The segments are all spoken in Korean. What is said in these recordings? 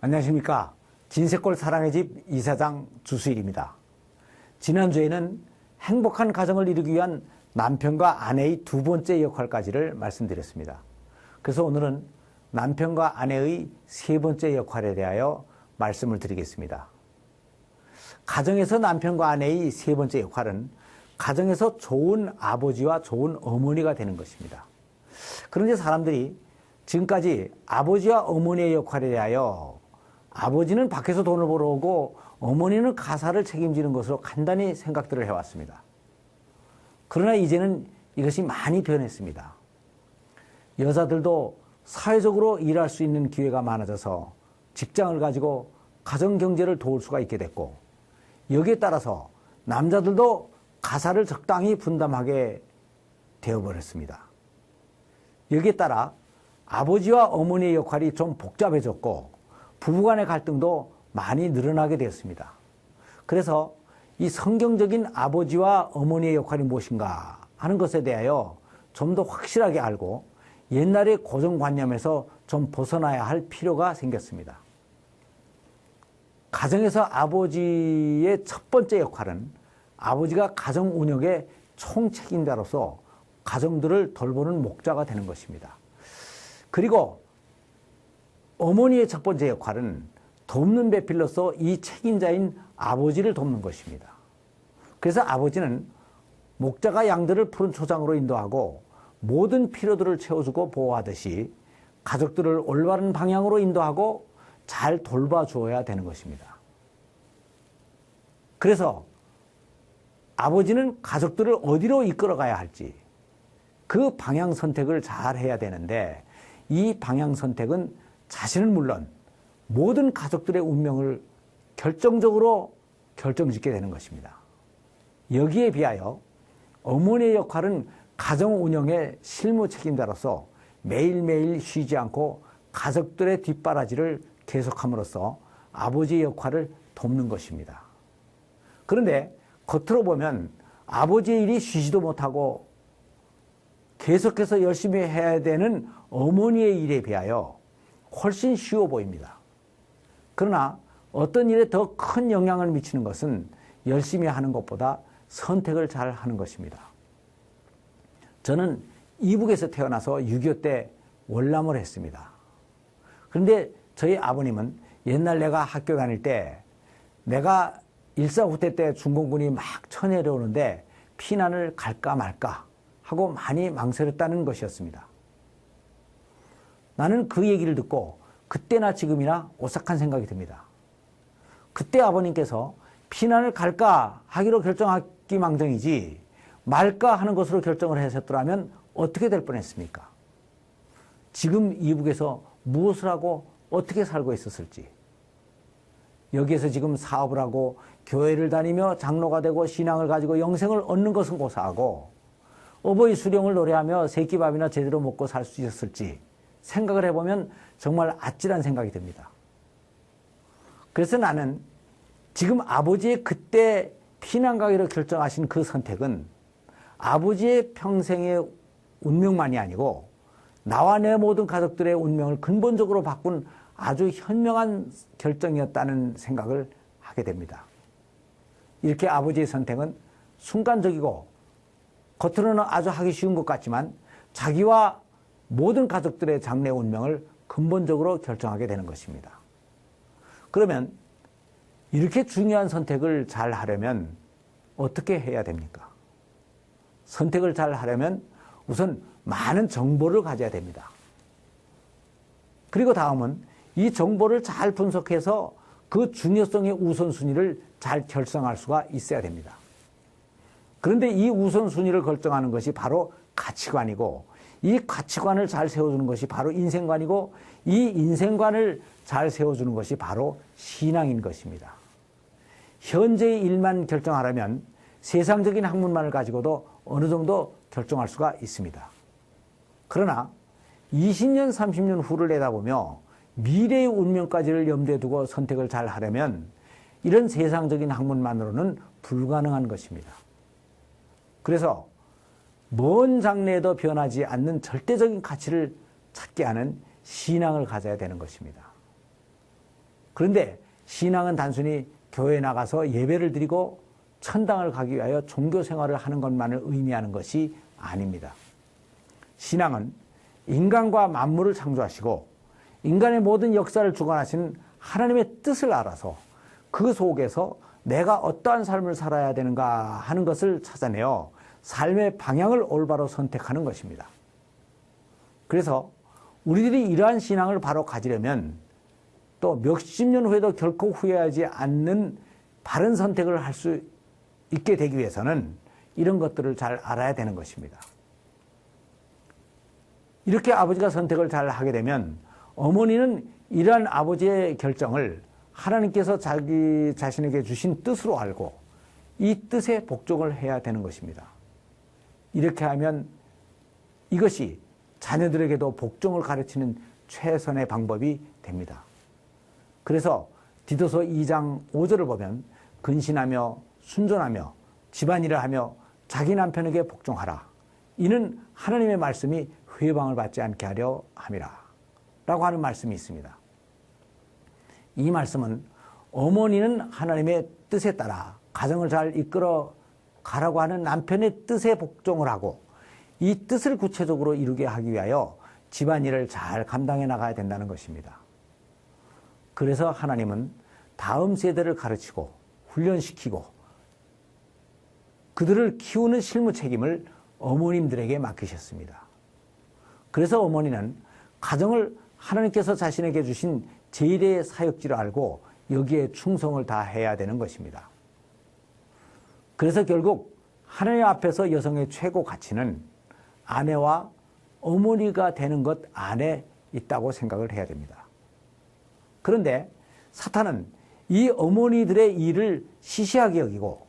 안녕하십니까. 진세골 사랑의 집 이사장 주수일입니다. 지난주에는 행복한 가정을 이루기 위한 남편과 아내의 두 번째 역할까지를 말씀드렸습니다. 그래서 오늘은 남편과 아내의 세 번째 역할에 대하여 말씀을 드리겠습니다. 가정에서 남편과 아내의 세 번째 역할은 가정에서 좋은 아버지와 좋은 어머니가 되는 것입니다. 그런데 사람들이 지금까지 아버지와 어머니의 역할에 대하여 아버지는 밖에서 돈을 벌어오고 어머니는 가사를 책임지는 것으로 간단히 생각들을 해왔습니다. 그러나 이제는 이것이 많이 변했습니다. 여자들도 사회적으로 일할 수 있는 기회가 많아져서 직장을 가지고 가정 경제를 도울 수가 있게 됐고, 여기에 따라서 남자들도 가사를 적당히 분담하게 되어버렸습니다. 여기에 따라 아버지와 어머니의 역할이 좀 복잡해졌고 부부간의 갈등도 많이 늘어나게 되었습니다. 그래서 이 성경적인 아버지와 어머니의 역할이 무엇인가 하는 것에 대하여 좀 더 확실하게 알고 옛날의 고정관념에서 좀 벗어나야 할 필요가 생겼습니다. 가정에서 아버지의 첫 번째 역할은 아버지가 가정 운영의 총책임자로서 가정들을 돌보는 목자가 되는 것입니다. 그리고 어머니의 첫 번째 역할은 돕는 배필로서 이 책임자인 아버지를 돕는 것입니다. 그래서 아버지는 목자가 양들을 푸른 초장으로 인도하고 모든 필요들을 채워주고 보호하듯이 가족들을 올바른 방향으로 인도하고 잘 돌봐주어야 되는 것입니다. 그래서 아버지는 가족들을 어디로 이끌어가야 할지 그 방향 선택을 잘 해야 되는데, 이 방향 선택은 자신은 물론 모든 가족들의 운명을 결정적으로 결정짓게 되는 것입니다. 여기에 비하여 어머니의 역할은 가정 운영의 실무 책임자로서 매일매일 쉬지 않고 가족들의 뒷바라지를 계속함으로써 아버지의 역할을 돕는 것입니다. 그런데 겉으로 보면 아버지의 일이 쉬지도 못하고 계속해서 열심히 해야 되는 어머니의 일에 비하여 훨씬 쉬워 보입니다. 그러나 어떤 일에 더 큰 영향을 미치는 것은 열심히 하는 것보다 선택을 잘 하는 것입니다. 저는 이북에서 태어나서 6.25 때 월남을 했습니다. 그런데 저희 아버님은 옛날 내가 학교 다닐 때 내가 일사후퇴 때 중공군이 막 쳐내려오는데 피난을 갈까 말까 하고 많이 망설였다는 것이었습니다. 나는 그 얘기를 듣고 그때나 지금이나 오싹한 생각이 듭니다. 그때 아버님께서 피난을 갈까 하기로 결정하기 망정이지 말까 하는 것으로 결정을 하셨더라면 어떻게 될 뻔했습니까? 지금 이북에서 무엇을 하고 어떻게 살고 있었을지, 여기에서 지금 사업을 하고 교회를 다니며 장로가 되고 신앙을 가지고 영생을 얻는 것은 고사하고 어버이 수령을 노래하며 새끼밥이나 제대로 먹고 살 수 있었을지 생각을 해보면 정말 아찔한 생각이 듭니다. 그래서 나는 지금 아버지의 그때 피난 가기로 결정하신 그 선택은 아버지의 평생의 운명만이 아니고 나와 내 모든 가족들의 운명을 근본적으로 바꾼 아주 현명한 결정이었다는 생각을 하게 됩니다. 이렇게 아버지의 선택은 순간적이고 겉으로는 아주 하기 쉬운 것 같지만 자기와 모든 가족들의 장래 운명을 근본적으로 결정하게 되는 것입니다. 그러면 이렇게 중요한 선택을 잘 하려면 어떻게 해야 됩니까? 선택을 잘 하려면 우선 많은 정보를 가져야 됩니다. 그리고 다음은 이 정보를 잘 분석해서 그 중요성의 우선순위를 잘 결정할 수가 있어야 됩니다. 그런데 이 우선순위를 결정하는 것이 바로 가치관이고, 이 가치관을 잘 세워주는 것이 바로 인생관이고, 이 인생관을 잘 세워주는 것이 바로 신앙인 것입니다. 현재의 일만 결정하려면 세상적인 학문만을 가지고도 어느 정도 결정할 수가 있습니다. 그러나 20년, 30년 후를 내다보며 미래의 운명까지를 염두에 두고 선택을 잘 하려면 이런 세상적인 학문만으로는 불가능한 것입니다. 그래서 먼 장래에도 변하지 않는 절대적인 가치를 찾게 하는 신앙을 가져야 되는 것입니다. 그런데 신앙은 단순히 교회에 나가서 예배를 드리고 천당을 가기 위하여 종교 생활을 하는 것만을 의미하는 것이 아닙니다. 신앙은 인간과 만물을 창조하시고 인간의 모든 역사를 주관하시는 하나님의 뜻을 알아서 그 속에서 내가 어떠한 삶을 살아야 되는가 하는 것을 찾아내어 삶의 방향을 올바로 선택하는 것입니다. 그래서 우리들이 이러한 신앙을 바로 가지려면 또 몇십 년 후에도 결코 후회하지 않는 바른 선택을 할 수 있게 되기 위해서는 이런 것들을 잘 알아야 되는 것입니다. 이렇게 아버지가 선택을 잘 하게 되면 어머니는 이러한 아버지의 결정을 하나님께서 자기 자신에게 주신 뜻으로 알고 이 뜻에 복종을 해야 되는 것입니다. 이렇게 하면 이것이 자녀들에게도 복종을 가르치는 최선의 방법이 됩니다. 그래서 디도서 2장 5절을 보면 근신하며 순종하며 집안일을 하며 자기 남편에게 복종하라. 이는 하나님의 말씀이 회방을 받지 않게 하려 함이라. 라고 하는 말씀이 있습니다. 이 말씀은 어머니는 하나님의 뜻에 따라 가정을 잘 이끌어 가라고 하는 남편의 뜻에 복종을 하고 이 뜻을 구체적으로 이루게 하기 위하여 집안일을 잘 감당해 나가야 된다는 것입니다. 그래서 하나님은 다음 세대를 가르치고 훈련시키고 그들을 키우는 실무 책임을 어머님들에게 맡기셨습니다. 그래서 어머니는 가정을 하나님께서 자신에게 주신 제1의 사역지를 알고 여기에 충성을 다해야 되는 것입니다. 그래서 결국 하나님 앞에서 여성의 최고 가치는 아내와 어머니가 되는 것 안에 있다고 생각을 해야 됩니다. 그런데 사탄은 이 어머니들의 일을 시시하게 여기고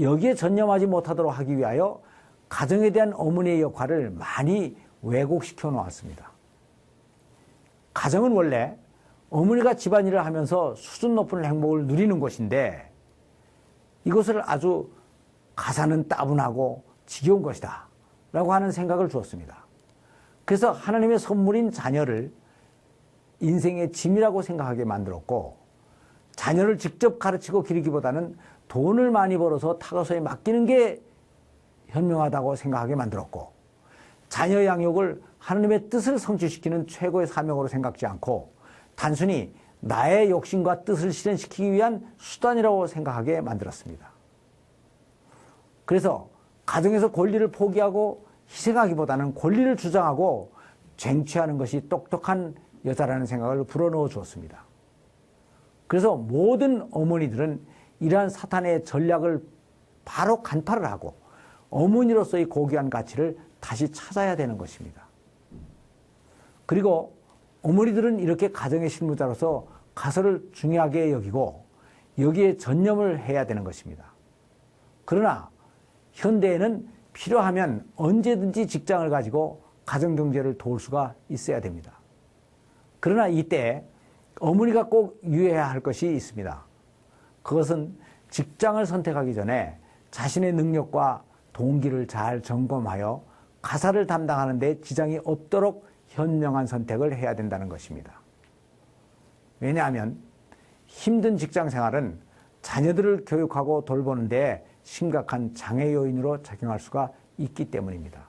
여기에 전념하지 못하도록 하기 위하여 가정에 대한 어머니의 역할을 많이 왜곡시켜 놓았습니다. 가정은 원래 어머니가 집안일을 하면서 수준 높은 행복을 누리는 곳인데 이것을 아주 가사는 따분하고 지겨운 것이다 라고 하는 생각을 주었습니다. 그래서 하나님의 선물인 자녀를 인생의 짐이라고 생각하게 만들었고 자녀를 직접 가르치고 기르기보다는 돈을 많이 벌어서 타가소에 맡기는 게 현명하다고 생각하게 만들었고 자녀 양육을 하나님의 뜻을 성취시키는 최고의 사명으로 생각지 않고 단순히 나의 욕심과 뜻을 실현시키기 위한 수단이라고 생각하게 만들었습니다. 그래서 가정에서 권리를 포기하고 희생하기보다는 권리를 주장하고 쟁취하는 것이 똑똑한 여자라는 생각을 불어넣어 주었습니다. 그래서 모든 어머니들은 이러한 사탄의 전략을 바로 간파를 하고 어머니로서의 고귀한 가치를 다시 찾아야 되는 것입니다. 그리고 어머니들은 이렇게 가정의 실무자로서 가서를 중요하게 여기고 여기에 전념을 해야 되는 것입니다. 그러나 현대에는 필요하면 언제든지 직장을 가지고 가정경제를 도울 수가 있어야 됩니다. 그러나 이때 어머니가 꼭 유의해야 할 것이 있습니다. 그것은 직장을 선택하기 전에 자신의 능력과 동기를 잘 점검하여 가사를 담당하는 데 지장이 없도록 현명한 선택을 해야 된다는 것입니다. 왜냐하면 힘든 직장 생활은 자녀들을 교육하고 돌보는 데 심각한 장애 요인으로 작용할 수가 있기 때문입니다.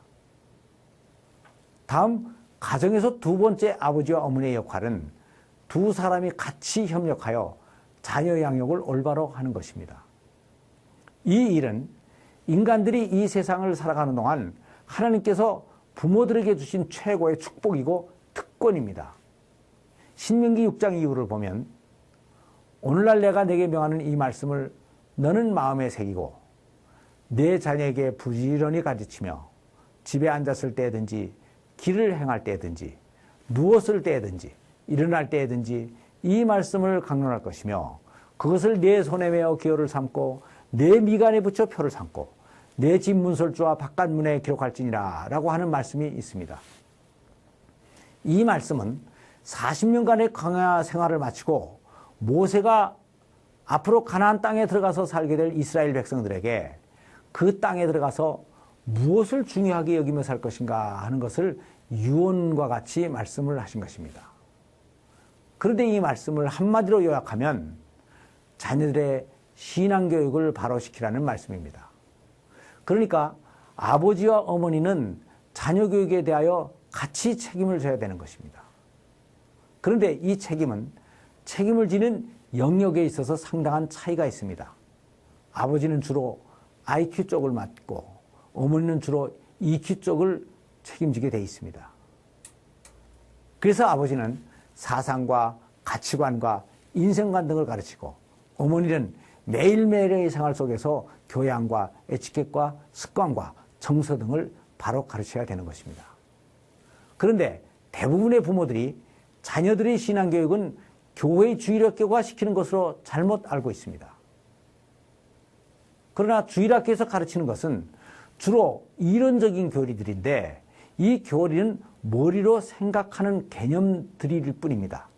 다음, 가정에서 두 번째 아버지와 어머니의 역할은 두 사람이 같이 협력하여 자녀 양육을 올바로 하는 것입니다. 이 일은 인간들이 이 세상을 살아가는 동안 하나님께서 부모들에게 주신 최고의 축복이고 특권입니다. 신명기 6장 이후를 보면 오늘날 내가 내게 명하는 이 말씀을 너는 마음에 새기고 내 자녀에게 부지런히 가르치며 집에 앉았을 때든지 길을 행할 때든지 누웠을 때든지 일어날 때든지 이 말씀을 강론할 것이며 그것을 내 손에 메어 기호를 삼고 내 미간에 붙여 표를 삼고 내 집 문설주와 바깥 문에 기록할지니라 라고 하는 말씀이 있습니다. 이 말씀은 40년간의 광야 생활을 마치고 모세가 앞으로 가나안 땅에 들어가서 살게 될 이스라엘 백성들에게 그 땅에 들어가서 무엇을 중요하게 여기며 살 것인가 하는 것을 유언과 같이 말씀을 하신 것입니다. 그런데 이 말씀을 한마디로 요약하면 자녀들의 신앙교육을 바로 시키라는 말씀입니다. 그러니까 아버지와 어머니는 자녀 교육에 대하여 같이 책임을 져야 되는 것입니다. 그런데 이 책임은 책임을 지는 영역에 있어서 상당한 차이가 있습니다. 아버지는 주로 IQ 쪽을 맡고 어머니는 주로 EQ 쪽을 책임지게 되어 있습니다. 그래서 아버지는 사상과 가치관과 인생관 등을 가르치고 어머니는 매일매일의 생활 속에서 교양과 에티켓과 습관과 정서 등을 바로 가르쳐야 되는 것입니다. 그런데 대부분의 부모들이 자녀들의 신앙교육은 교회의 주일학교가 시키는 것으로 잘못 알고 있습니다. 그러나 주일학교에서 가르치는 것은 주로 이론적인 교리들인데 이 교리는 머리로 생각하는 개념들일 뿐입니다.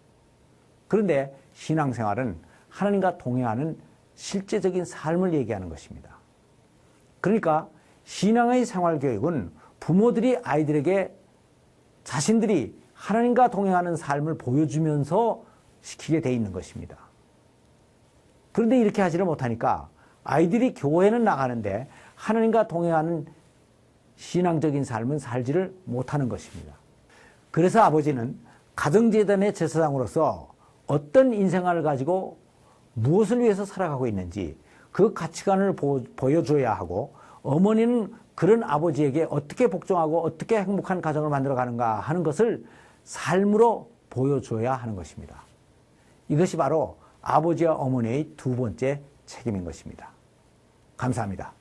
그런데 신앙생활은 하나님과 동행하는 실제적인 삶을 얘기하는 것입니다. 그러니까 신앙의 생활교육은 부모들이 아이들에게 자신들이 하나님과 동행하는 삶을 보여주면서 시키게 돼 있는 것입니다. 그런데 이렇게 하지를 못하니까 아이들이 교회는 나가는데 하나님과 동행하는 신앙적인 삶은 살지를 못하는 것입니다. 그래서 아버지는 가정재단의 제사장으로서 어떤 인생관을 가지고 무엇을 위해서 살아가고 있는지 그 가치관을 보여줘야 하고, 어머니는 그런 아버지에게 어떻게 복종하고 어떻게 행복한 가정을 만들어가는가 하는 것을 삶으로 보여줘야 하는 것입니다. 이것이 바로 아버지와 어머니의 두 번째 책임인 것입니다. 감사합니다.